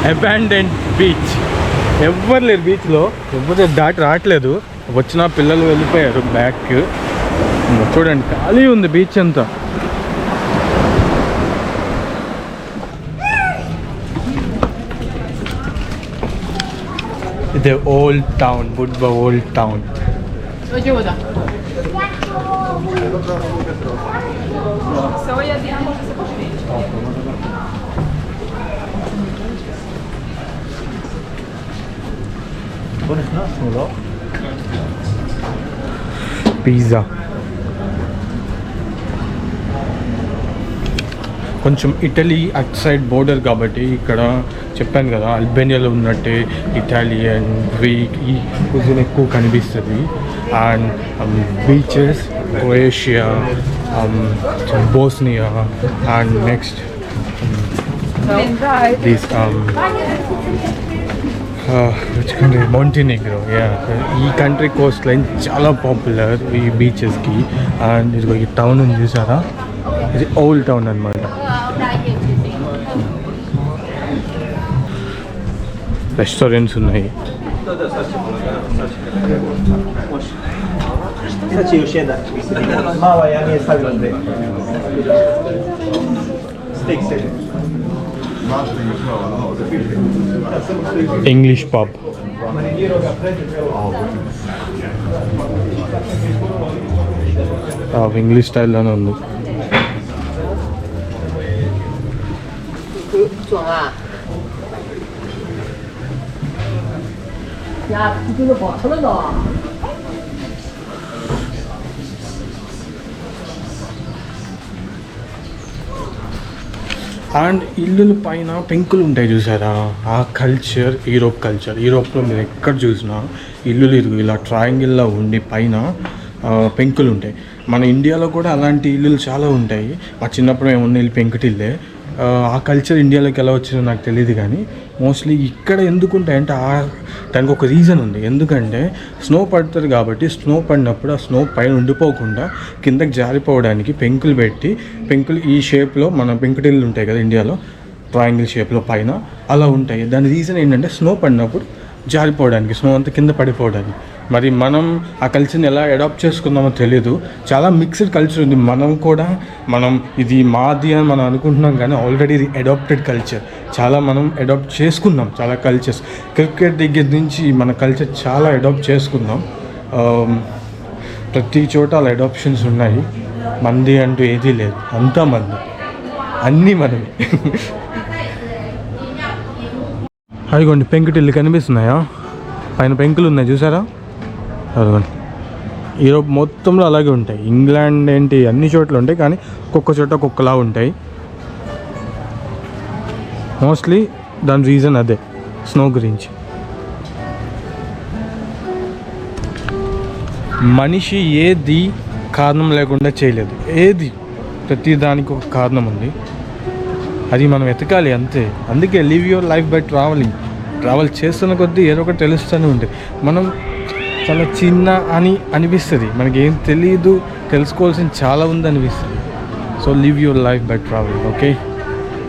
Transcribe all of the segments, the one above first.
Abundant beach. ఎవ్వరు లేరు బీచ్లో, ఎవ్వరు దాటి రావట్లేదు. వచ్చిన పిల్లలు వెళ్ళిపోయారు బ్యాక్. చూడండి ఖాళీ ఉంది బీచ్ అంతా. ఇది old town, Budva old town. Pizza కొంచెం ఇటలీ అట్ సైడ్ బోర్డర్ కాబట్టి ఇక్కడ చెప్పాను కదా అల్బేనియాలో ఉన్నట్టే ఇటాలియన్ గ్రీక్ ఈ కుజిన్ ఎక్కువ కనిపిస్తుంది. And beaches Croatia, Bosnia and next this which country? Montenegro. ఈ కంట్రీ కోస్ట్ లైన్ చాలా పాపులర్ ఈ బీచెస్కి. అండ్ ఇదిగో ఈ టౌన్ ఉంది చూసారా, ఇది ఓల్డ్ టౌన్ అనమాట. రెస్టారెంట్స్ ఉన్నాయి. English pub. ఇంగ్లీష్ స్టైల్లోనే ఉంది. అండ్ ఇల్లుల పైన పెంకులు ఉంటాయి చూసారా, ఆ కల్చర్ యూరోప్లో మీరు ఎక్కడ చూసినా ఇల్లులు ఇలా ట్రయాంగిల్లో ఉండి పైన పెంకులు ఉంటాయి. మన ఇండియాలో కూడా అలాంటి ఇల్లులు చాలా ఉంటాయి. మా చిన్నప్పుడు మేము ఉన్న ఇల్లు పెంకుటిల్లే. ఆ కల్చర్ ఇండియాలోకి ఎలా వచ్చిందో నాకు తెలియదు, కానీ మోస్ట్లీ ఇక్కడ ఎందుకు ఉంటాయంటే దానికి ఒక రీజన్ ఉంది. ఎందుకంటే స్నో పడుతుంది కాబట్టి స్నో పడినప్పుడు ఆ స్నో పైన ఉండిపోకుండా కిందకి జారిపోవడానికి పెంకులు పెట్టి, పెంకులు ఈ షేప్లో మన పెంకుటిల్లు ఉంటాయి కదా ఇండియాలో ట్రయాంగిల్ షేప్లో పైన అలా ఉంటాయి. దాని రీజన్ ఏంటంటే స్నో పడినప్పుడు జారిపోవడానికి, స్నో అంతా కింద పడిపోవడానికి. మరి మనం ఆ కల్చర్ని ఎలా అడాప్ట్ చేసుకుందామో తెలీదు. చాలా మిక్స్డ్ కల్చర్ ఉంది. మనం ఇది మాది అని మనం అనుకుంటున్నాం, కానీ ఆల్రెడీ ఇది అడాప్టెడ్ కల్చర్. చాలా మనం అడాప్ట్ చేసుకున్నాం చాలా కల్చర్స్. క్రికెట్ దగ్గర నుంచి మన కల్చర్ చాలా అడాప్ట్ చేసుకుందాం. ప్రతి చోట అలా అడాప్షన్స్ ఉన్నాయి. మంది అంటూ ఏదీ లేదు, అంతా మంది, అన్నీ మనమే. అదిగోండి పెంకుటిల్లు కనిపిస్తున్నాయా, పైన పెంకులు ఉన్నాయి చూసారా, అదిగోండి. యూరోప్ మొత్తంలో అలాగే ఉంటాయి. ఇంగ్లాండ్ ఏంటి అన్ని చోట్ల ఉంటాయి, కానీ ఒక్కొక్క చోట ఒక్కొక్కలా ఉంటాయి. మోస్ట్లీ దాని రీజన్ అదే, స్నో గురించి. మనిషి ఏది కారణం లేకుండా చేయలేదు, ఏది ప్రతి దానికి ఒక కారణం ఉంది. అది మనం ఎతకాలి అంతే. అందుకే live your life by travel చేస్తున్న కొద్దీ ఏదో ఒకటి తెలుస్తూనే ఉంటుంది. మనం చాలా చిన్న అని అనిపిస్తుంది, మనకి ఏం తెలియదు, తెలుసుకోవాల్సింది చాలా ఉంది అనిపిస్తుంది. So live your life by travel. Okay,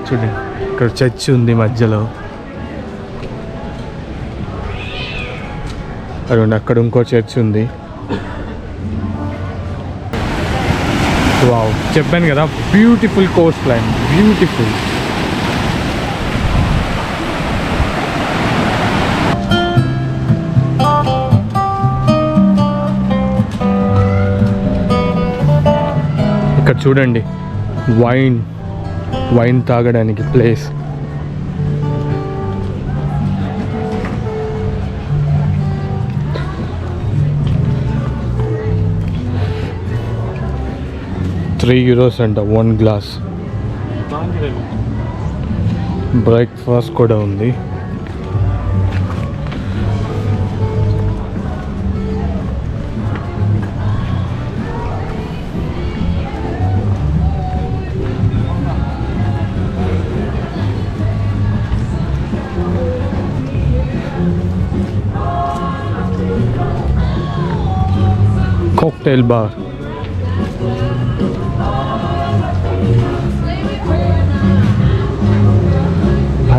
చూడండి ఇక్కడ చర్చ్ ఉంది మధ్యలో, అదిగోండి అక్కడ ఇంకో చర్చ్ ఉంది. వావ్, చెప్పాను కదా బ్యూటిఫుల్ కోస్ట్ లైన్, బ్యూటిఫుల్. ఇక్కడ చూడండి వైన్ తాగడానికి ప్లేస్. €3 అంట 1 గ్లాస్. బ్రేక్ఫాస్ట్ కూడా ఉంది. Cocktail bar.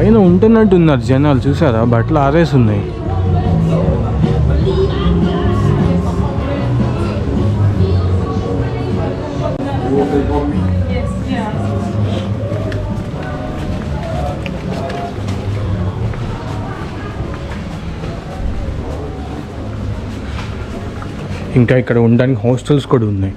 పైన ఉంటున్నట్టున్నారు జనాలు, చూసారా? బట్టలు ఆరేసి ఉన్నాయి. ఇంకా ఇక్కడ ఉండడానికి హాస్టల్స్ కూడా ఉన్నాయి.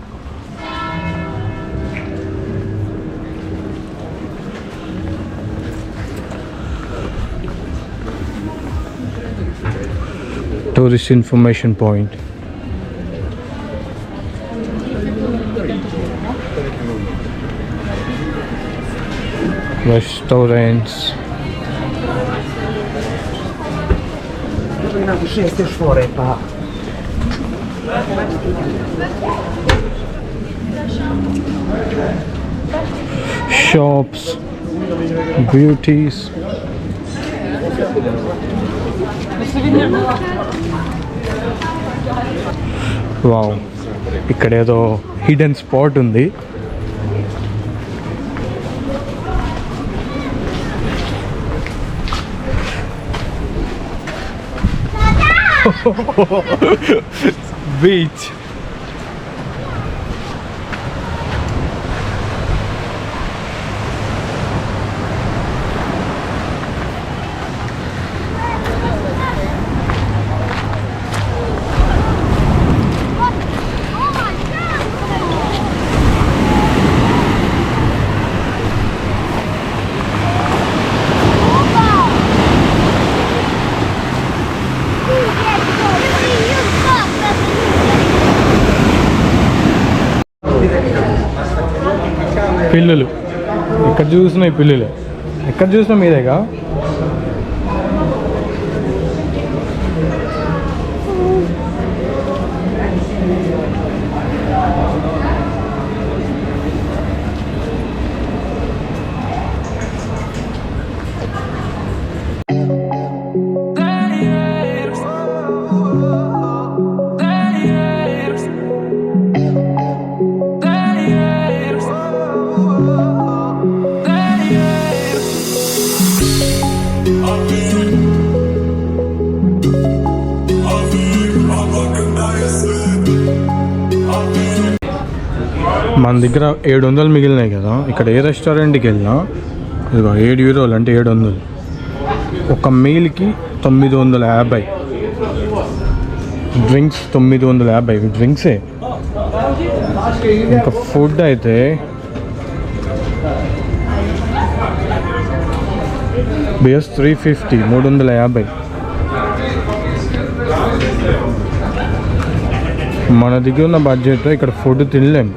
Tourist information point. Restaurants. Shops, beauties. Wow, ఇక్కడ ఏదో హిడెన్ స్పాట్ ఉంది. బీచ్. పిల్లులు ఎక్కడ చూసినా, ఈ పిల్లులు ఎక్కడ చూసినా మీదేగా. మన దగ్గర 700 మిగిలినాయి కదా. ఇక్కడ ఏ రెస్టారెంట్కి వెళ్ళినా ఇదిగో €7 అంటే 700. ఒక మీల్కి 950. డ్రింక్స్ 950 డ్రింక్సే. ఇంకా ఫుడ్ అయితే బియర్స్ 350, 350. మన దగ్గర ఉన్న బడ్జెట్లో ఇక్కడ ఫుడ్ తినలేం.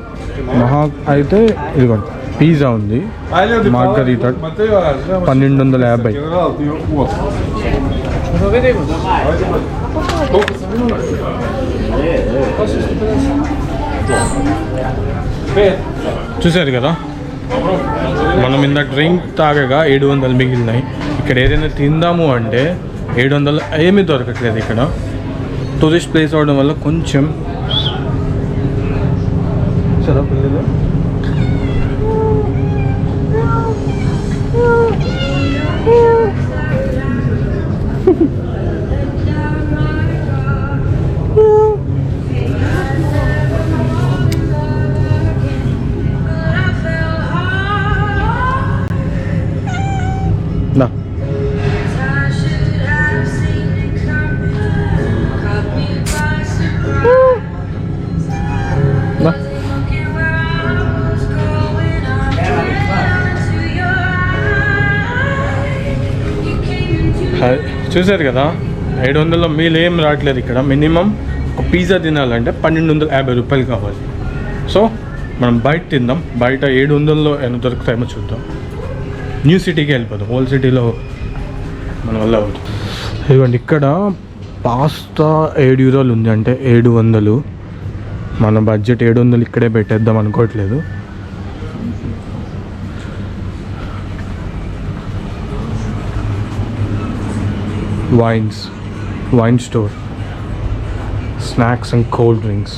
మహా అయితే ఇదిగోండి పిజ్జా ఉంది, మార్గరీటా 1250. చూసారు కదా, మనం ఇంత డ్రింక్ తాగగా 700 మిగిలినాయి. ఇక్కడ ఏదైనా తిందాము అంటే 700 ఏమీ దొరకట్లేదు. ఇక్కడ టూరిస్ట్ ప్లేస్ అవడం వల్ల కొంచెం చలో పిల్లలు నా చూసారు కదా, 700లో మీల్ ఏం రావట్లేదు. ఇక్కడ మినిమం ఒక పిజ్జా తినాలంటే 1250 రూపాయలు కావాలి. సో మనం బయట తిందాం. బయట 700లో ఏమైనా దొరుకుతాయేమో చూద్దాం. న్యూ సిటీకి వెళ్ళిపోదాం, ఓల్డ్ సిటీలో మన వల్ల అవుతుంది. ఇదిగోండి ఇక్కడ పాస్తా €7 ఉంది, అంటే 700. మన బడ్జెట్ 700 ఇక్కడే పెట్టేద్దాం అనుకోవట్లేదు. Wine store, snacks and cold drinks,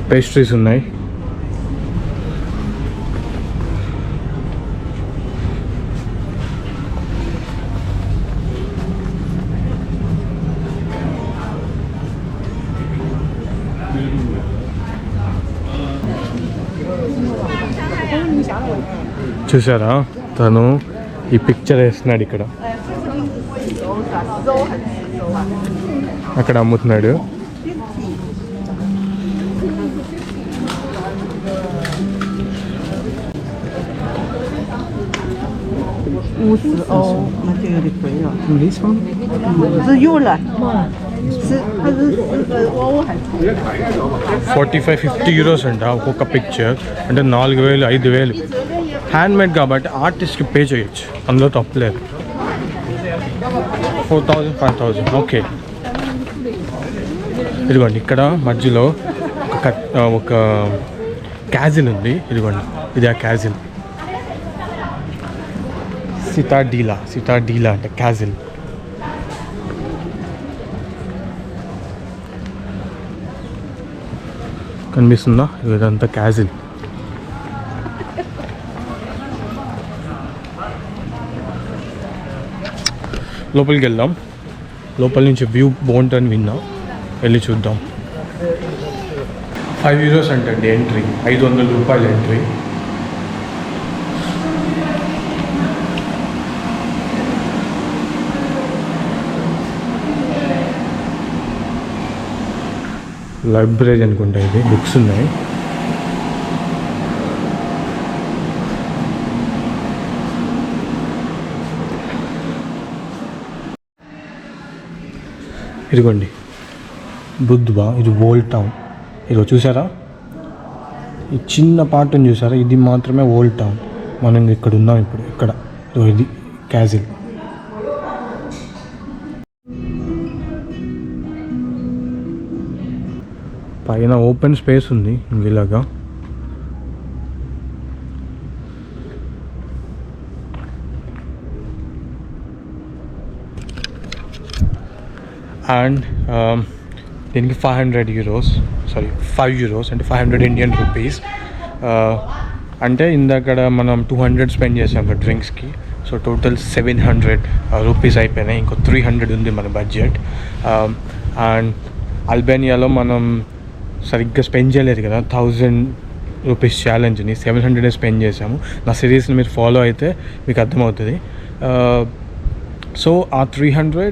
pastries ఉన్నాయి. చూసారా తను ఈ పిక్చర్ వేస్తున్నాడు ఇక్కడ, అక్కడ అమ్ముతున్నాడు. €45-50 అంట ఒక్కొక్క పిక్చర్, అంటే 4,000-5,000. హ్యాండ్మేడ్ కాబట్టి ఆర్టిస్ట్కి పే చేయొచ్చు, అందులో తప్పలేదు. 4,000-5,000 ఓకే. ఇదిగోండి ఇక్కడ మధ్యలో ఒక క్యాజిల్ ఉంది. ఇదిగోండి ఇది ఆ క్యాజిల్, సితార్డీలా అంటే క్యాజిల్. కనిపిస్తుందా? ఇదంతా క్యాజిల్. లోపలికి వెళ్దాం. లోపల నుంచి వ్యూ బాగుంటుందని విన్నా, వెళ్ళి చూద్దాం. €5 అంటండి ఎంట్రీ, ₹500 ఎంట్రీ. లైబ్రరీ అనుకుంటా, ఇది బుక్స్ ఉన్నాయి. ఇదిగోండి బుద్ధ్వా, ఇది ఓల్డ్ టౌన్. ఇదిగో చూసారా ఈ చిన్న పార్ట్ని చూసారా, ఇది మాత్రమే ఓల్డ్ టౌన్. మనం ఇక్కడ ఉన్నాం ఇప్పుడు, ఇక్కడ ఇది క్యాజిల్. పైన ఓపెన్ స్పేస్ ఉంది ఇలాగా. అండ్ దీనికి €500 అంటే 500 ఇండియన్ రూపీస్. అంటే ఇందాక మనం 200 స్పెండ్ చేసాం కదా డ్రింక్స్కి, సో టోటల్ ₹700 అయిపోయినాయి. ఇంకో 300 ఉంది మన బడ్జెట్. అండ్ అల్బేనియాలో మనం సరిగ్గా స్పెండ్ చేయలేదు కదా ₹1000 ఛాలెంజ్ని, 700 స్పెండ్ చేసాము. నా సిరీస్ని మీరు ఫాలో అయితే మీకు అర్థమవుతుంది. సో ఆ 300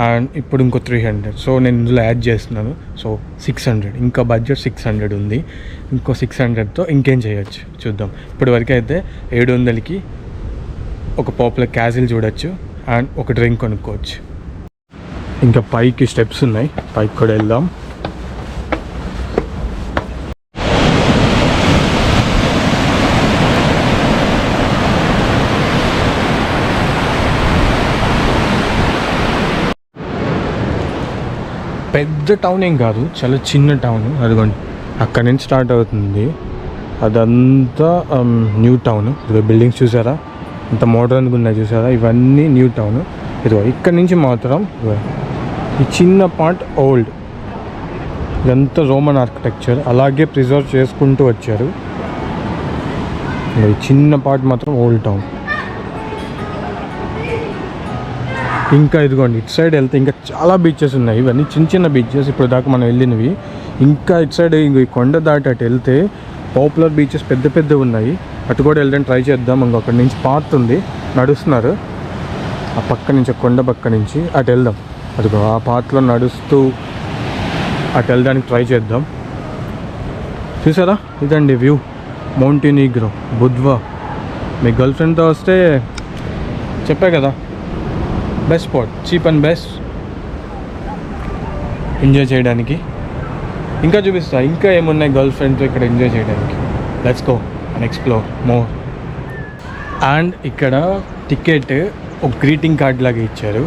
అండ్ ఇప్పుడు ఇంకో 300, సో నేను ఇందులో యాడ్ చేస్తున్నాను. సో 600, ఇంకా బడ్జెట్ 600 ఉంది. ఇంకో 600తో ఇంకేం చేయొచ్చు చూద్దాం. ఇప్పటి వరకు అయితే 700కి ఒక పాపులర్ క్యాజిల్ చూడొచ్చు అండ్ ఒక డ్రింక్ కొనుక్కోవచ్చు. ఇంకా పైకి స్టెప్స్ ఉన్నాయి, పైకి కూడా వెళ్దాం. పెద్ద టౌన్ ఏం కాదు, చాలా చిన్న టౌన్. అదిగోండి అక్కడి నుంచి స్టార్ట్ అవుతుంది, అదంతా న్యూ టౌన్. ఇదిగో బిల్డింగ్స్ చూసారా ఇంత మోడర్న్గా ఉన్నాయి చూసారా, ఇవన్నీ న్యూ టౌన్. ఇదిగో ఇక్కడి నుంచి మాత్రం ఈ చిన్న పార్ట్ ఓల్డ్. ఇదంతా రోమన్ ఆర్కిటెక్చర్, అలాగే ప్రిజర్వ్ చేసుకుంటూ వచ్చారు. ఈ చిన్న పార్ట్ మాత్రం ఓల్డ్ టౌన్. ఇంకా ఇదిగోండి ఇటు సైడ్ వెళ్తే ఇంకా చాలా బీచెస్ ఉన్నాయి. ఇవన్నీ చిన్న చిన్న బీచెస్ ఇప్పుడు దాకా మనం వెళ్ళినవి. ఇంకా ఇటు సైడ్ ఈ కొండ దాటి అటు వెళ్తే పాపులర్ బీచెస్ పెద్ద పెద్దవి ఉన్నాయి. అటు కూడా వెళ్ళడానికి ట్రై చేద్దాం. ఇంక అక్కడి నుంచి పాత్ ఉంది, నడుస్తున్నారు ఆ పక్క నుంచి, కొండ పక్క నుంచి అటు వెళ్దాం. అదిగో ఆ పాత్లో నడుస్తూ అటు వెళ్ళడానికి ట్రై చేద్దాం. చూసారా ఇదండి వ్యూ, మౌంటెనీగ్రో, బుద్ధ్వా. మీ గర్ల్ ఫ్రెండ్తో వస్తే చెప్పా కదా best spot, cheap and best enjoy చేయడానికి. ఇంకా చూపిస్తా ఇంకా ఏమున్నాయి గర్ల్ ఫ్రెండ్తో ఇక్కడ ఎంజాయ్ చేయడానికి. Let's go and explore more. And ఇక్కడ టికెట్ ఒక గ్రీటింగ్ కార్డ్ లాగా ఇచ్చారు.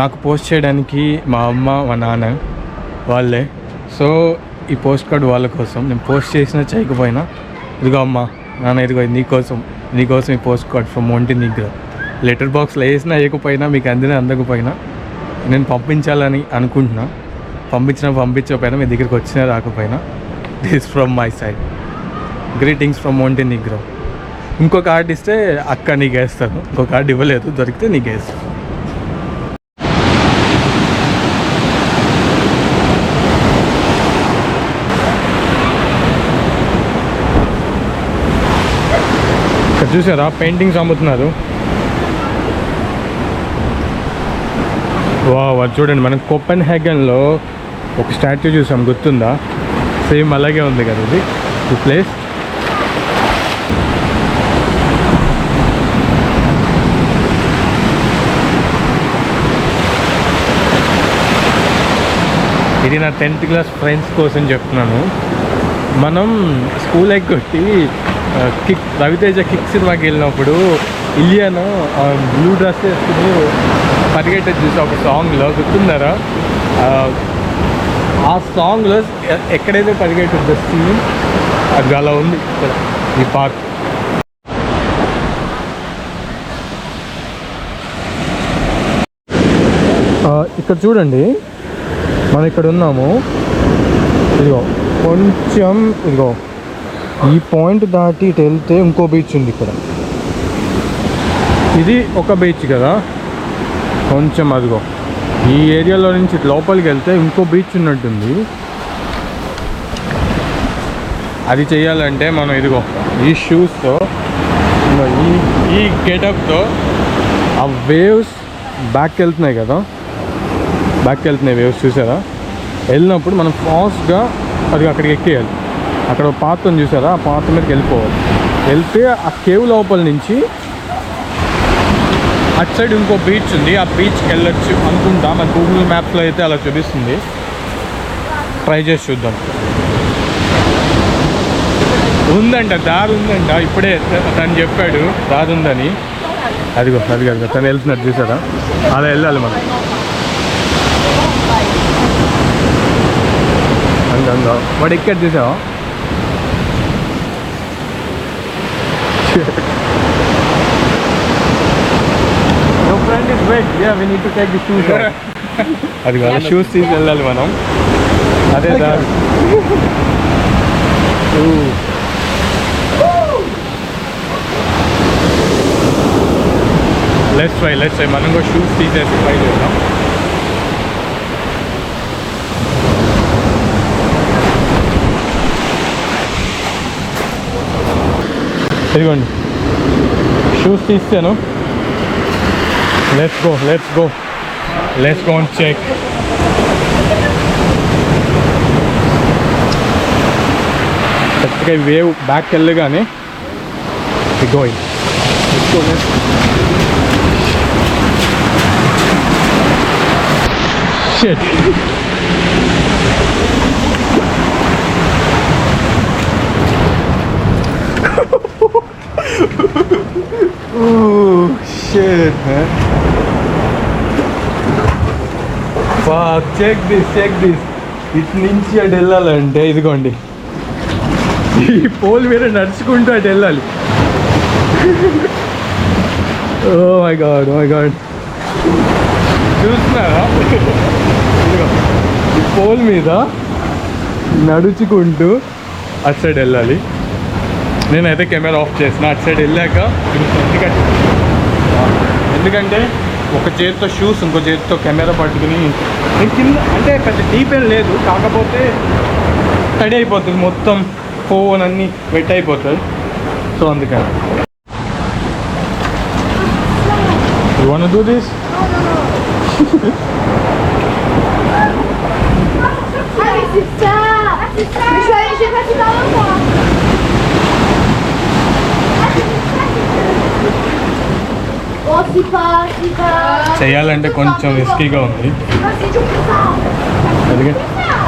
నాకు పోస్ట్ చేయడానికి మా అమ్మ మా నాన్న వాళ్ళే. సో ఈ పోస్ట్ కార్డ్ వాళ్ళ కోసం, నేను పోస్ట్ చేసినా చేయకపోయినా ఇదిగో అమ్మ నాన్న ఇదిగో నీకోసం ఈ పోస్ట్ కార్డ్ ఫ్రమ్ మౌంటెనీగ్రో. లెటర్ బాక్స్లో వేసినా వేయకపోయినా, మీకు అందకపోయినా నేను పంపించాలని అనుకుంటున్నా. పంపించకపోయినా మీ దగ్గరికి వచ్చినా రాకపోయినా, this from my side, greetings from Montenegro. ఇంకో కార్డు ఇస్తే అక్క నీకు వేస్తాను, ఇంకో కార్డు ఇవ్వలేదు, దొరికితే నీకు వేస్తాను. చూసారా పెయింటింగ్స్ అమ్ముతున్నారు. వావ్, అది చూడండి. మనం కోపెన్హేగన్లో ఒక స్టాట్యూ చూసాం, గుర్తుందా? సేమ్ అలాగే ఉంది కదా ఇది ఈ ప్లేస్. ఇది నా 10th క్లాస్ ఫ్రెండ్స్ కోసం చెప్తున్నాను. మనం స్కూల్ ఎగ్గొట్టి రవితేజ కిక్ సినిమాకి వెళ్ళినప్పుడు ఇలియాను బ్లూ డ్రెస్ వేసుకుని పరిగెట్టేది చూసి ఒక సాంగ్లో, గుర్తున్నారా? ఆ సాంగ్లో ఎక్కడైతే పరిగెట్టుందో సీన్ అది అలా ఉంది ఇక్కడ ఈ పార్క్. ఇక్కడ చూడండి, మనం ఇక్కడ ఉన్నాము. ఇదిగో కొంచెం, ఇదిగో ఈ పాయింట్ దాటి ఇటు వెళ్తే ఇంకో బీచ్ ఉంది ఇక్కడ. ఇది ఒక బీచ్ కదా, కొంచెం అదిగో ఈ ఏరియాలో నుంచి లోపలికి వెళ్తే ఇంకో బీచ్ ఉన్నట్టుంది. అది చేయాలంటే మనం ఇదిగో ఈ షూస్తో, ఈ గెటప్తో ఆ వేవ్స్ బ్యాక్ వెళ్తున్నాయి కదా, బ్యాక్ వెళ్తున్నాయి వేవ్స్, చూసారా? వెళ్ళినప్పుడు మనం ఫాస్ట్గా అది అక్కడికి ఎక్కేయాలి. అక్కడ పాత ఉంది చూసారా, ఆ పాత మీదకి వెళ్ళిపోవాలి. వెళ్తే ఆ కేవ్ లోపల నుంచి అటు సైడ్ ఇంకో బీచ్ ఉంది, ఆ బీచ్కి వెళ్ళొచ్చు అనుకుంటా. మన గూగుల్ మ్యాప్లో అయితే అలా చూపిస్తుంది. ట్రై చేసి చూద్దాం. ఉందంట, దారి ఉందంట. ఇప్పుడే తను చెప్పాడు దారి ఉందని. అదిగో అది కాదు, తను వెళ్తున్నట్టు చూసారా? అలా వెళ్ళాలి మనం. అందంగా వాడు ఎక్కడ చూసావా? Your friend is wet. Yeah, we need to take the shoes off. అది కాదు, షూస్ తీసి వెళ్ళాలి మనం. అదే దారి. లెట్స్ ట్రై మనం కూడా షూస్ తీసేసి ట్రై చేద్దాం. ఇదిగోండి షూస్ తీస్తాను. Let's go and check. కరెక్ట్గా వేవ్ బ్యాక్ వెళ్ళగానే going. Shit. Shit, man. Fuck, check this. ఇటు నుంచి అటు వెళ్ళాలంటే ఇదిగోండి ఈ పోల్ మీద నడుచుకుంటూ అటు వెళ్ళాలి. ఓ మై గాడ్ చూస్తున్నారా? ఈ పోల్ మీద నడుచుకుంటూ అటు సైడ్ వెళ్ళాలి. నేనైతే కెమెరా ఆఫ్ చేసిన. అటు సైడ్ వెళ్ళాక ఎందుకంటే ఒక చేతితో షూస్, ఇంకో చేతితో కెమెరా పట్టుకుని నేను కింద, అంటే పెద్ద డీప్ ఏం లేదు, కాకపోతే స్టడీ అయిపోతుంది మొత్తం, ఫోన్ అన్నీ వెట్ అయిపోతుంది. సో అందుకని you want to do this? చేయాలంటే కొంచెం రిస్కీగా ఉంది. అందుకే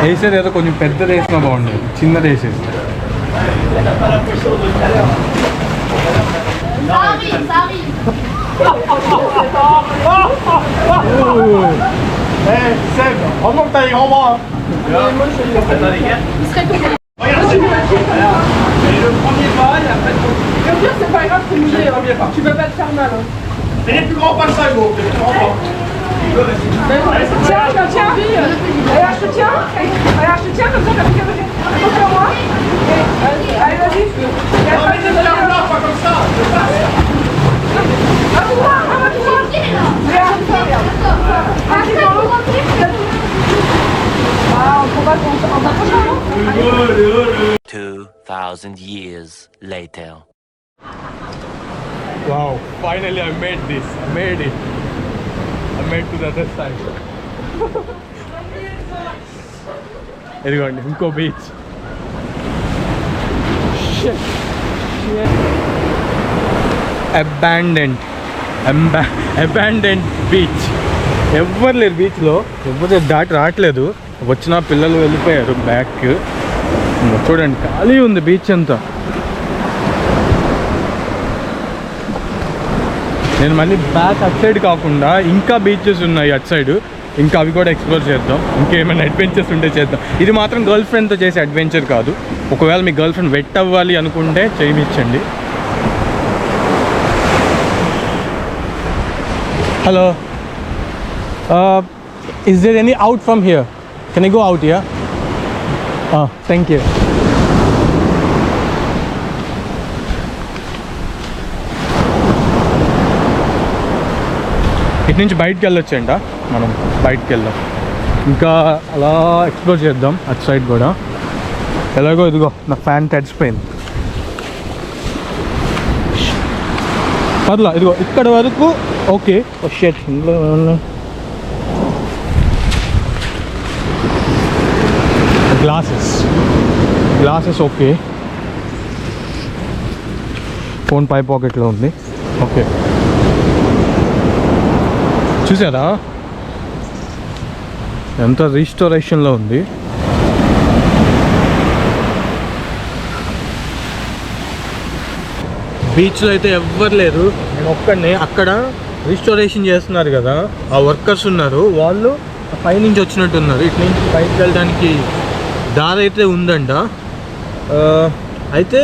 వేసేది ఏదో కొంచెం పెద్దది వేసినా బాగుండేది, చిన్నది వేసేది. C'est pas grave, c'est mouillé. Tu peux pas te faire mal. Mais les plus grands pas ça, gros. Les plus grands pas. Tiens, je te tiens. Regarde, je te tiens. Regarde, je te tiens comme ça, t'as plus qu'à me faire. Attention à moi. Allez, vas-y. Non, mais t'es là, pas comme ça. Regarde, on prend pas en t'approchant. 2,000 years later. Wow, finally I made this. I made it. I made to the other side. ఇదిగోండి ఇంకో beach. Abundant beach. ఎవ్వరు లేరు బీచ్లో, ఎవరు దాటి రావట్లేదు. వచ్చిన పిల్లలు వెళ్ళిపోయారు బ్యాక్. చూడండి ఖాళీ ఉంది బీచ్ అంతా. నేను మళ్ళీ బ్యాక్ అటు సైడ్ కాకుండా ఇంకా బీచెస్ ఉన్నాయి అటు సైడ్, ఇంకా అవి కూడా ఎక్స్ప్లోర్ చేద్దాం. ఇంకేమైనా అడ్వెంచర్స్ ఉంటే చేద్దాం. ఇది మాత్రం గర్ల్ ఫ్రెండ్తో చేసే అడ్వెంచర్ కాదు. ఒకవేళ మీ గర్ల్ ఫ్రెండ్ వెట్ అవ్వాలి అనుకుంటే చేయించండి. Hello, is there any out from here? Can I go out here? Thank you. ఇటు నుంచి బయటికి వెళ్ళొచ్చంట. మనం బయటికి వెళ్దాం, ఇంకా అలా ఎక్స్ప్లోర్ చేద్దాం అటు సైడ్ కూడా. ఎలాగో ఇదిగో నా ఫ్యాన్ తడిచిపోయింది. పర్లా ఇదిగో ఇక్కడ వరకు okay. Shirt glasses okay. Phone పై పాకెట్లో ఉంది. ఓకే, చూసారా ఎంత రీస్టోరేషన్లో ఉంది. బీచ్లో అయితే ఎవ్వరు లేరు, నేను ఒక్కడనే. అక్కడ రీస్టోరేషన్ చేస్తున్నారు కదా, ఆ వర్కర్స్ ఉన్నారు, వాళ్ళు పైనుంచి వచ్చినట్టున్నారు. ఇటు నుంచి పైకి వెళ్ళడానికి దారి అయితే ఉందంట. అయితే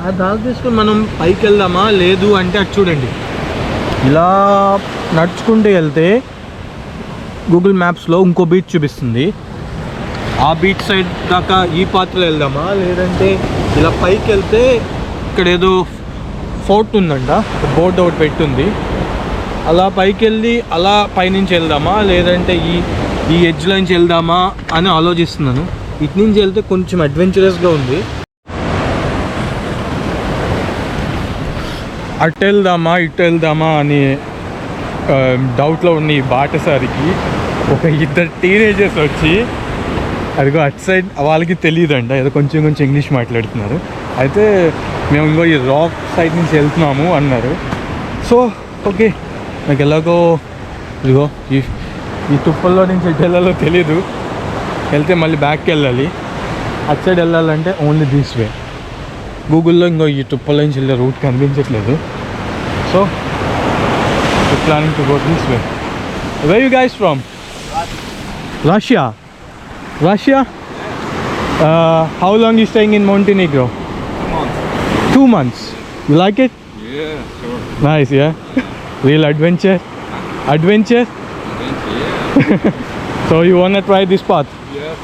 ఆ దారి తీసుకొని మనం పైకి వెళ్దామా లేదు అంటే అటు చూడండి, ఇలా నడుచుకుంటూ వెళ్తే గూగుల్ మ్యాప్స్లో ఇంకో బీచ్ చూపిస్తుంది. ఆ బీచ్ సైడ్ దాకా ఈ పాత్రలో వెళ్దామా, లేదంటే ఇలా పైకి వెళ్తే ఇక్కడ ఏదో ఫోర్ట్ ఉందంట, బోర్డు ఒకటి పెట్టుంది, అలా పైకి వెళ్ళి అలా పైనుంచి వెళ్దామా లేదంటే ఈ ఎడ్జ్లో నుంచి వెళ్దామా అని ఆలోచిస్తున్నాను. ఇటు నుంచి వెళ్తే కొంచెం అడ్వెంచరస్గా ఉంది. అటు వెళ్దామా ఇటు వెళ్దామా అని డౌట్లో ఉన్న ఈ బాటసారికి ఒక ఇద్దరు టీనేజర్స్ వచ్చి, అదిగో అటు సైడ్ వాళ్ళకి తెలియదంట, ఏదో కొంచెం ఇంగ్లీష్ మాట్లాడుతున్నారు. అయితే మేము ఇంకో ఈ రాక్ సైడ్ నుంచి వెళ్తున్నాము అన్నారు. సో ఓకే, నాకు ఎలాగో ఇదిగో ఈ తుప్పల్లో నుంచి ఎటు వెళ్ళాలో తెలీదు. వెళ్తే మళ్ళీ బ్యాక్కి వెళ్ళాలి. అటు సైడ్ వెళ్ళాలంటే ఓన్లీ దిస్ వే. గూగుల్లో ఇంకో ఈ తుప్పల్లో నుంచి వెళ్ళే రూట్ కనిపించట్లేదు. So planning to go this way. Where are you guys from? Russia. Russia? How long you staying in Montenegro? 2 months. 2 months. You like it? Yeah, sure. Nice, yeah? Real adventure? Adventure? Yeah. So you wanna try this path? Yes.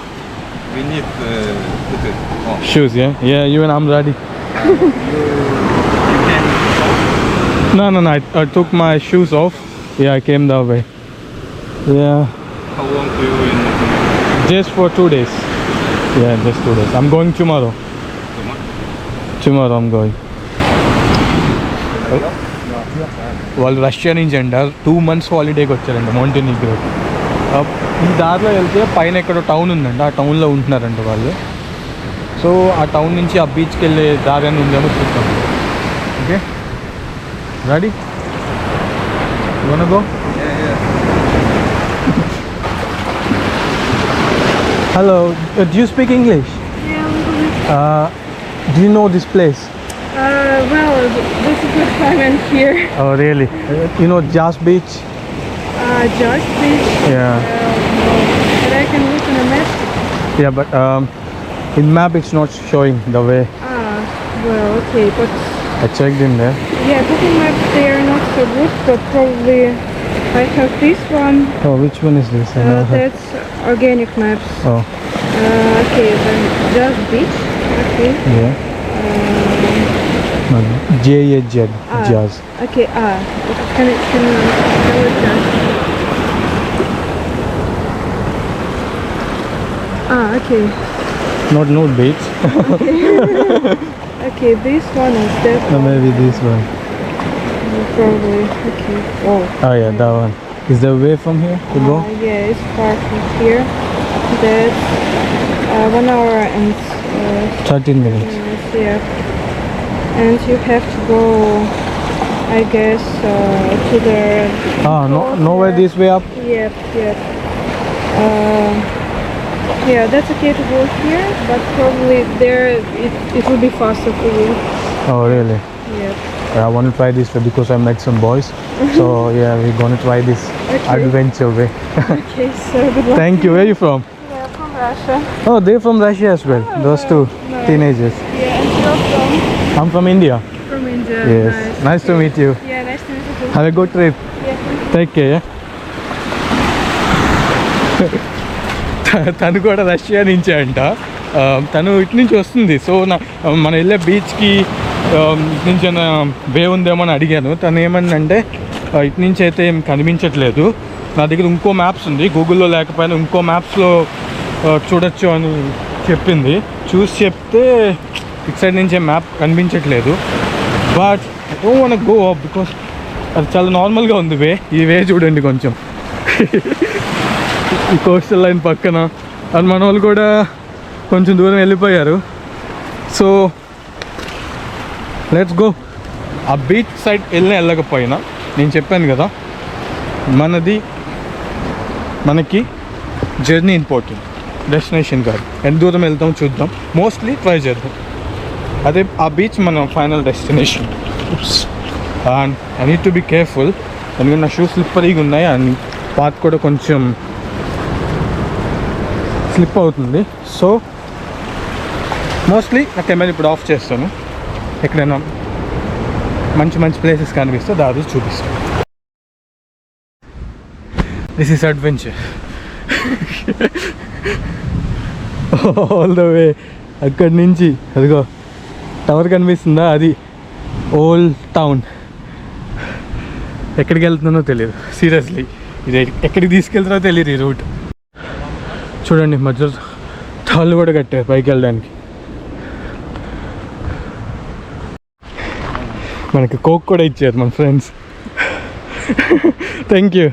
We need put it on. Shoes, yeah? Yeah, even I'm ready. No, I took my shoes off. Yeah, I came that way. Yeah. How long do you in Montenegro? Just for 2 days. Yeah, just 2 days. I'm going tomorrow. Tomorrow I'm going. వాళ్ళు Russia నుంచి అంట 2 months హాలిడేకి వచ్చారంట మోంటెనిగ్రో. ఈ దారిలో వెళ్తే పైన ఎక్కడో town ఉందంట, ఆ టౌన్లో ఉంటున్నారంట వాళ్ళు. సో ఆ టౌన్ నుంచి ఆ బీచ్కి వెళ్ళే దారి అని ఉందేమో చూద్దాం. Okay, ready? You wanna go? Yeah. Hello, do you speak English? Yeah, Do you know this place? well, this is the time I'm here. Oh really? You know Jas Beach? Just Beach. Yeah. But I can look in a map. Yeah, but in map it's not showing the way. Well, okay, but I checked in there. yeah, Google Maps, they are not so good, but probably I have this one. Oh, which one is this? I never heard. That's organic maps. Oh, Okay, then Just Beach. Okay. yeah. JAZ, Jazz. Okay, can you tell it that? Okay. Not Nude Beach. Okay, this one is that No, one. maybe this one. Probably. Okay. Oh. Oh yeah, that one. Is there a way from here to go? Yeah, it's far from here. That's 1 hour and 13 minutes. minutes, yeah. And you have to go, I guess, to the... Ah, no, nowhere this way up. Yep, yep. Yeah, that's okay to go here, but probably there it will be faster for you. Oh really? Yep. I want to try this way because I met some boys. So yeah, we're gonna try this Okay. adventure way. Okay, so good luck. Thank you. Where are you from? Yeah, from Russia. Oh, they're from Russia as well. Those two nice. teenagers. Yeah, and you're from? I'm from India. From India. Yes. Nice to meet you. Yeah, nice to meet you too. Have a good trip. Yeah. Take care. Yeah? తను కూడా Russia నుంచే అంట. తను ఇటు నుంచి వస్తుంది. So మనం వెళ్ళే బీచ్కి ఇటు నుంచి వే ఉందేమో అని అడిగాను. తను ఏమన్నంటే ఇటు నుంచి అయితే ఏం కనిపించట్లేదు. నా దగ్గర ఇంకో మ్యాప్స్ ఉంది, గూగుల్లో లేకపోయినా ఇంకో మ్యాప్స్లో చూడొచ్చు అని చెప్పింది. చూసి చెప్తే ఇటు సైడ్ నుంచి మ్యాప్ కనిపించట్లేదు. But I don't want go because అది చాలా నార్మల్గా ఉంది వే. ఈ వే చూడండి కొంచెం ఈ కోస్టల్ లైన్ పక్కన. అండ్ మన వాళ్ళు కూడా కొంచెం దూరం వెళ్ళిపోయారు. So let's go. ఆ బీచ్ సైడ్ వెళ్ళకపోయినా నేను చెప్పాను కదా, మనకి జర్నీ ఇంపార్టెంట్, డెస్టినేషన్ కాదు. ఎంత దూరం వెళ్తాం చూద్దాం, మోస్ట్లీ ట్రై చేద్దాం. అదే ఆ బీచ్ మన final destination. And I need to be careful ఎందుకంటే నా షూస్ స్లిప్పరీగా ఉన్నాయి అండ్ పాత్ కూడా కొంచెం స్లిప్ అవుతుంది. సో మోస్ట్లీ నా కెమెరా ఇప్పుడు ఆఫ్ చేస్తాను. ఎక్కడైనా మంచి మంచి ప్లేసెస్ కనిపిస్తే దాదాపు చూపిస్తాను. This is adventure all the way. అక్కడి నుంచి అదిగో టవర్ కనిపిస్తుందా, అది ఓల్డ్ టౌన్. ఎక్కడికి వెళ్తున్నానో తెలియదు సీరియస్లీ. ఇది ఎక్కడికి తీసుకెళ్తారో తెలియదు ఈ రూట్. చూడండి మధ్యలో తాళ్ళు కూడా కట్టారు పైకి వెళ్ళడానికి. మనకి కోక్ కూడా ఇచ్చారు మన friends. Thank you.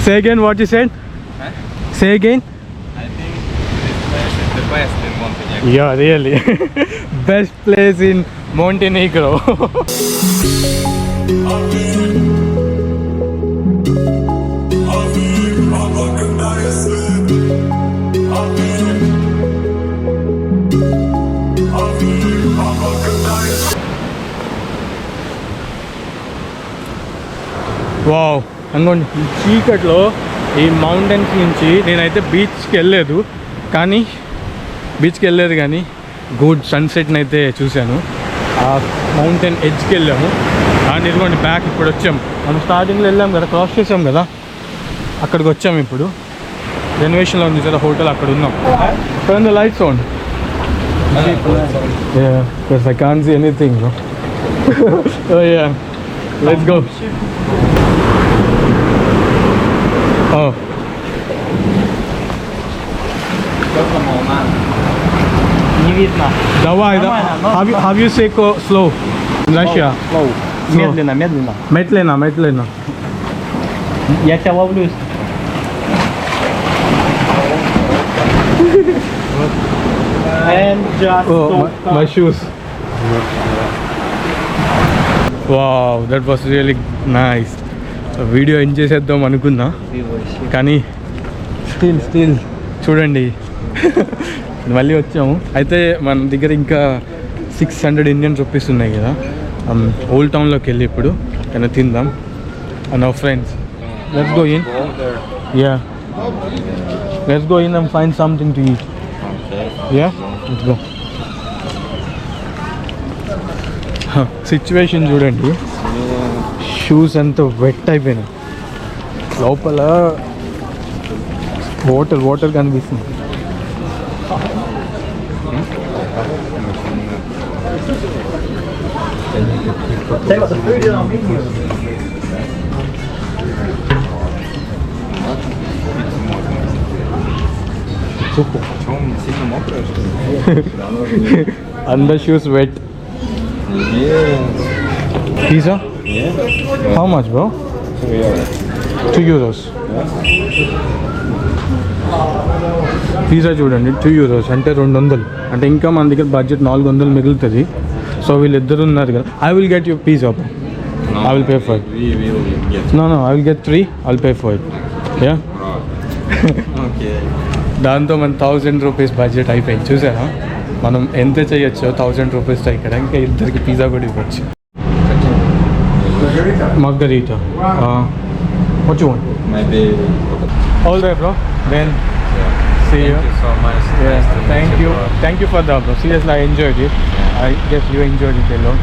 Say again what you said. Huh? Say again. I think this place is the best in Montenegro. Yeah, really. Best place in Montenegro. Wow, అనుకోండి ఈ చీకట్లో ఈ మౌంటైన్స్ నుంచి నేనైతే బీచ్కి వెళ్ళలేదు కానీ గుడ్ సన్సెట్ని అయితే చూశాను. ఆ మౌంటైన్ ఎడ్జ్కి వెళ్ళాము. అండ్ ఇదిగోండి బ్యాక్ ఇప్పుడు వచ్చాము. మనం స్టార్టింగ్లో వెళ్ళాం కదా, క్రాస్ చేసాం కదా, అక్కడికి వచ్చాము. ఇప్పుడు రెనోవేషన్లో ఉంది కదా హోటల్, అక్కడ ఉన్నాం. Turn the lights on. Yeah, because I can't see anything. No? Oh yeah, let's go. Oh. Не видно. Давай, да. How you say slow in Russia? Slow. Медленно, медленно. Медленно. Я тебя ловлю. And just Oh, my shoes. Wow, that was really nice. Video enjoy చేద్దాం అనుకున్నా కానీ still చూడండి మళ్ళీ వచ్చాము. అయితే మన దగ్గర ఇంకా 600 ఇండియన్ రూపీస్ ఉన్నాయి కదా. ఓల్డ్ టౌన్లోకి వెళ్ళి ఇప్పుడు ఏమైనా తిందాం. And our friends, let's go in. Yeah, let's go in and find something to eat. Yeah, let's go. Situation చూడండి, షూస్ అంతా వెట్ అయిపోయినాయి. లోపల వాటర్ కనిపిస్తుంది. Take the food in our menu. 좀 сильно мокрое, что ли? Under shoes wet. Yes. Pizza? Yeah. How much, bro? 2 euros. Pizza చూడండి 2 euros అంటే 200. అంటే ఇంకా మన దగ్గర బడ్జెట్ 400 మిగులుతుంది. సో వీళ్ళిద్దరు ఉన్నారు కదా. I will get your pizza. No, I will pay for it. We will get. No, I will get 3. I'll pay for it. Yeah. Okay. దాంతో మన 1000 రూపీస్ బడ్జెట్ అయిపోయింది. చూసారా మనం ఎంత చేయొచ్చో 1000 రూపీస్తో ఇక్కడ ఇంకా ఇద్దరికి పిజ్జా కూడా ఇవ్వచ్చు. Margarita. What you want? Maybe. All right, bro. Then see you. Thank you so much. Yeah, Nice to meet thank you. bro. Thank you for that, bro. Seriously, I enjoyed it. I guess you enjoyed it a lot.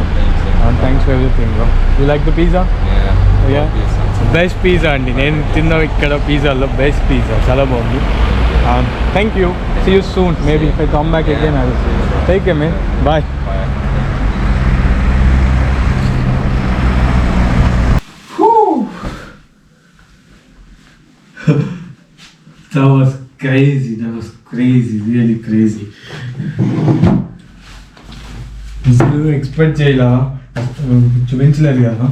And thanks for everything, bro. You like the pizza? Yeah. Yeah. Best pizza అండి నేను తిన్న ఇక్కడ పిజ్జాలో best pizza చాలా బాగుంది. Thank you. See you soon. Maybe if I come back again I will take care man. Bye. That was crazy. That was crazy. Really crazy. అసలు expect చేయలా. చూపించలేదు కదా.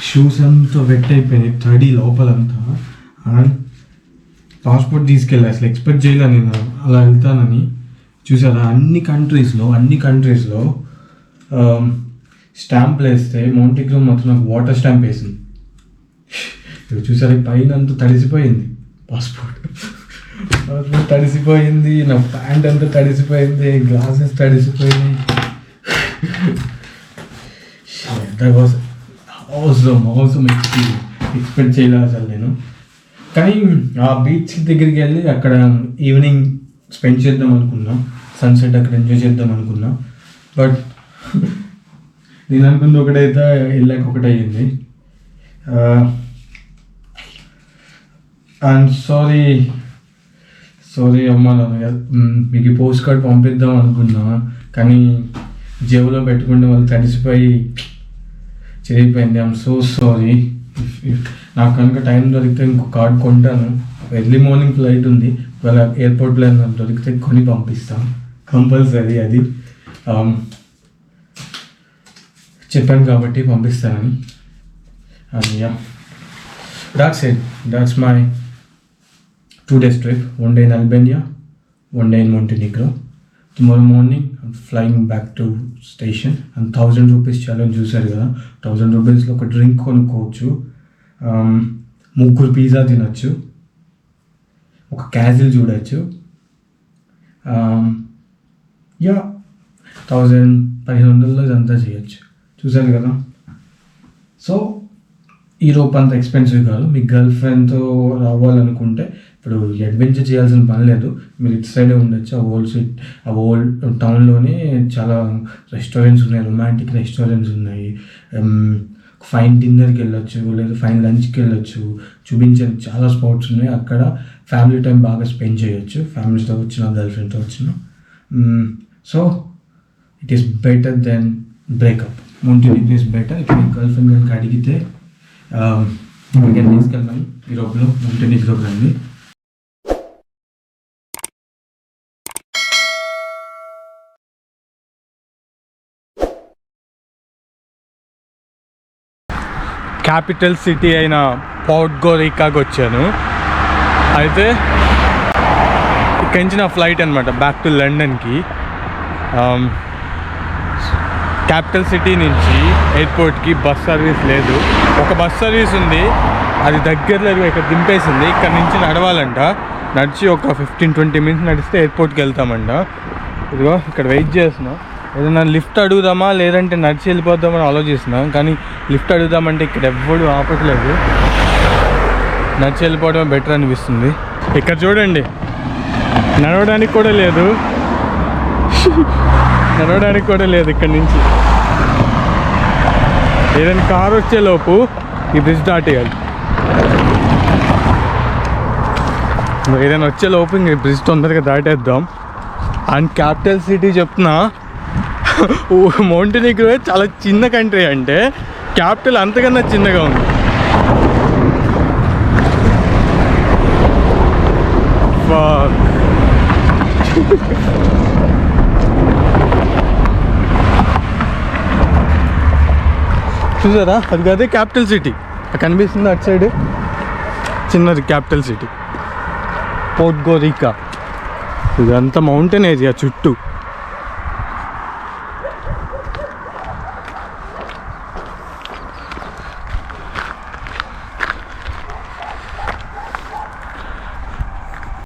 షూస్ అంతా వెట్ అయిపోయినాయి. తడి లోపలంతా. అండ్ పాస్పోర్ట్ తీసుకెళ్ళా. అసలు ఎక్స్పెక్ట్ చేయలే నేను అలా వెళ్తానని. చూసారా అన్ని కంట్రీస్లో స్టాంప్లు వేస్తే మౌంటిగ్రో మొత్తం నాకు వాటర్ స్టాంప్ వేసింది. చూసారా పైన అంతా తడిసిపోయింది. పాస్పోర్ట్ తడిసిపోయింది. నా ప్యాంట్ అంతా తడిసిపోయింది. గ్లాసెస్ తడిసిపోయినాయి. దట్ వాస్ అవసరం ఎక్స్పెక్ట్ చేయలేదు అసలు నేను. కానీ ఆ బీచ్ దగ్గరికి వెళ్ళి అక్కడ ఈవినింగ్ స్పెండ్ చేద్దాం అనుకున్నా. సన్సెట్ అక్కడ ఎంజాయ్ చేద్దాం అనుకున్నా. బట్ నేను అనుకుంది ఒకటైతే వెళ్ళాక ఒకటి అయ్యింది. అండ్ సారీ అమ్మా మీకు పోస్ట్ కార్డ్ పంపిద్దాం అనుకున్నా. కానీ జేబులో పెట్టుకుంటే వాళ్ళు తడిసిపోయి చిరిగిపోయింది. I'm so sorry. నాకు కనుక టైం దొరికితే ఇంకో కార్డ్ కొంటాను. ఎర్లీ మార్నింగ్ ఫ్లైట్ ఉంది. ఒకవేళ ఎయిర్పోర్ట్లో నాకు దొరికితే కొని పంపిస్తాను కంపల్సరీ. అది చెప్పాను కాబట్టి పంపిస్తానని. And yeah that's my 2 days trip. 1 day in Albania, 1 day in Montenegro. Tomorrow morning I'm flying back to station. And 1000 rupees challenge చూసారు కదా. 1000 రూపీస్లో ఒక డ్రింక్ కొనుక్కోవచ్చు. 3 పిజ్జా తినచ్చు. ఒక క్యాజిల్ చూడొచ్చు. యా 1500లో ఇదంతా చేయొచ్చు. చూసారు కదా. సో యూరోప్ అంత ఎక్స్పెన్సివ్ కాదు. మీ గర్ల్ ఫ్రెండ్తో రావాలనుకుంటే ఇప్పుడు అడ్వెంచర్ చేయాల్సిన పని లేదు. మీరు ఇటు సైడే ఉండొచ్చు. ఆ ఓల్డ్ టౌన్లోనే చాలా రెస్టారెంట్స్ ఉన్నాయి. రొమాంటిక్ రెస్టారెంట్స్ ఉన్నాయి. ఫైన్ డిన్నర్కి వెళ్ళొచ్చు, లేదా ఫైన్ లంచ్కి వెళ్ళొచ్చు. చూపించే చాలా స్పాట్స్ ఉన్నాయి. అక్కడ ఫ్యామిలీ టైం బాగా స్పెండ్ చేయొచ్చు. ఫ్యామిలీతో వచ్చిన, గర్ల్ ఫ్రెండ్తో వచ్చిన. So it is better then breakup. Montenegro is better. ఇక్కడ మీ గర్ల్ ఫ్రెండ్ కనుక అడిగితే ఎక్కడికైనా తీసుకెళ్తాం యూరోప్లో. మౌంటెనిగ్రో రండి. క్యాపిటల్ సిటీ అయిన పోర్ట్గోరికాకి వచ్చాను. అయితే ఇక్కడి నుంచి నా ఫ్లైట్ అనమాట బ్యాక్ టు లండన్కి. క్యాపిటల్ సిటీ నుంచి ఎయిర్పోర్ట్కి బస్ సర్వీస్ లేదు. ఒక బస్ సర్వీస్ ఉంది, అది దగ్గరలో ఇక్కడ దింపేసింది. ఇక్కడ నుంచి నడవాలంట. నడిచి ఒక 15-20 మినిట్స్ నడిస్తే ఎయిర్పోర్ట్కి వెళ్తామంట. ఇదిగో ఇక్కడ వెయిట్ చేస్తున్నాం. ఏదైనా లిఫ్ట్ అడుగుదామా లేదంటే నడిచి వెళ్ళిపోదామని ఆలోచిస్తున్నాం. కానీ లిఫ్ట్ అడుగుదామంటే ఇక్కడ ఎవ్వడు ఆపట్లేదు. నడిచి వెళ్ళిపోవడమే బెటర్ అనిపిస్తుంది. ఇక్కడ చూడండి నడవడానికి కూడా లేదు. ఇక్కడ నుంచి ఏదైనా కారు వచ్చేలోపు ఈ బ్రిడ్జ్ దాటేయాలి. ఏదైనా వచ్చేలోపు ఇంక బ్రిడ్జ్ తొందరగా దాటేద్దాం. అండ్ క్యాపిటల్ సిటీ చెప్తున్నా, మౌంటెనిగ్రో చాలా చిన్న కంట్రీ. అంటే క్యాపిటల్ అంతకన్నా చిన్నగా ఉంది. చూసారా అది అదే క్యాపిటల్ సిటీ కనిపిస్తుంది అటు సైడ్ చిన్నది క్యాపిటల్ సిటీ పోర్ట్ గోరికా ఇదంతా మౌంటైన్ ఏరియా చుట్టూ